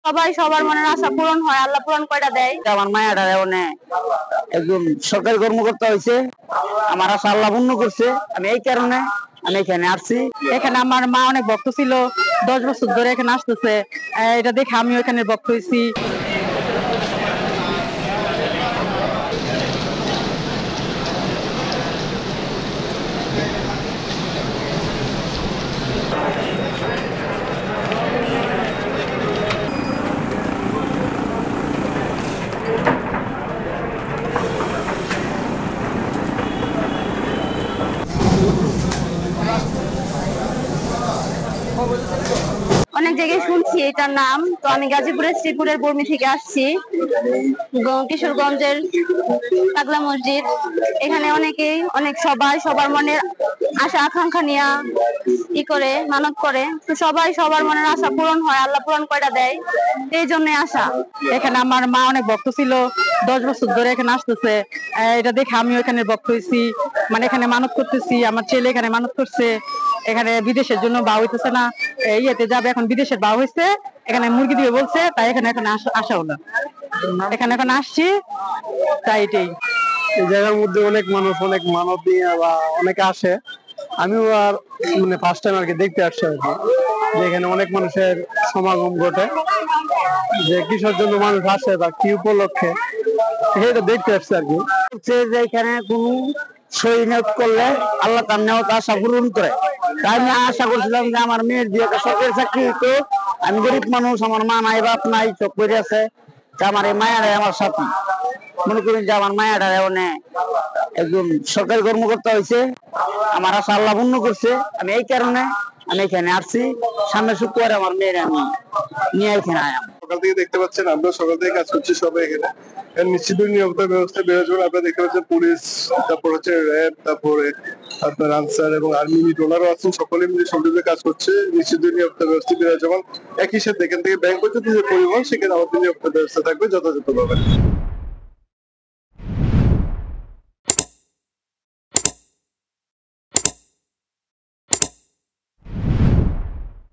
সবাই সবার মনের আশা পূরণ হয়, আল্লাহ পূরণ কয়টা দেয়। আমার মায়াটা একজন সরকারি কর্মকর্তা হয়েছে, আমার আশা আল্লাহ পূর্ণ করছে। আমি এই কারণে আমি এখানে আসছি। এখানে আমার মা অনেক ভক্ত ছিল, 10 বছর ধরে এখানে আসতেছে। এটা দেখে আমিও এখানে ভক্ত হয়েছি। অনেক জায়গায় শুনছি এটার নাম, তো আমি গাজীপুরের শ্রীপুরের বর্মি থেকে আসছি। কিশোরগঞ্জের পাগলা মসজিদ, এখানে অনেকেই সবাই সবার মনের আশা আকাঙ্ক্ষা নিয়ে ই করে মানত করে, তো সবাই সবার মনের আশা পূরণ হয়, আল্লাহ পূরণ কয়টা দেয়, এই জন্য আসা। এখানে আমার মা অনেক ভক্ত ছিল, 10 বছর ধরে এখানে আসতেছে। এটা দেখে আমিও এখানে ভক্ত হয়েছি, মানে এখানে মানত করতেছি। আমার ছেলে এখানে মানত করছে, এখানে বিদেশের জন্য বা হইতেছে না, ইয়েতে যাবে, এখন বিদেশের বা হয়েছে, এখানে মুরগি দিবে বলছে, তাই এখানে এখন আসা হলো। এখানে এখন আসছি, তাই এটাই। এই জায়গার মধ্যে অনেক মানুষ অনেক মানত নিয়ে বা অনেকে আসে। আমিও আর মানে ফার্স্ট টাইম আর কি দেখতে আসছি আর কি, যে এখানে অনেক মানুষের সমাগম ঘটে, যে কিসের জন্য মানুষ আসে বা কি উপলক্ষে এটা দেখতে আসছে আর কি। যে এখানে কোন সই নিয়োগ করলে আল্লাহ তার নেওয়া আশা পূরণ করে। তাই আমি আশা করছিলাম যে আমার মেয়ের বিয়ে সরকারি চাকরি হতো। আমি গরিব মানুষ, আমার মা নাই বাপ নাই, চোখ করে আছে। আমার এই মায়াটাই আমার সাথী। মনে করেন যে আমার মায়াটা একজন সরকারি কর্মকর্তা হয়েছে, আমার আশা আল্লাহ পূর্ণ করছে। আমি এই কারণে আমি এখানে আসছি। সামনে শুক্রবারে আমার মেয়ের আমি নিয়ে এখানে আয়াম। সকাল থেকে দেখতে পাচ্ছেন, আমরা সকাল থেকে কাজ করছি সবাই এখানে। নিশ্চিত নিরাপত্তা ব্যবস্থা বিরাজমান। আপনারা দেখতে পাচ্ছেন পুলিশ, তারপর হচ্ছে র্যাব, তারপরে আপনার আনসার এবং আর্মি ইউনিট ওনারাও আছেন, সকলে মিলে সংযুক্ত কাজ করছে। নিশ্চিত নিরাপত্তা ব্যবস্থা বিরাজমান। একই সাথে এখান থেকে ব্যাংক পর্যন্ত যে পরিবহন, সেখানে আমাদের নিরাপত্তা ব্যবস্থা থাকবে যথাযথভাবে।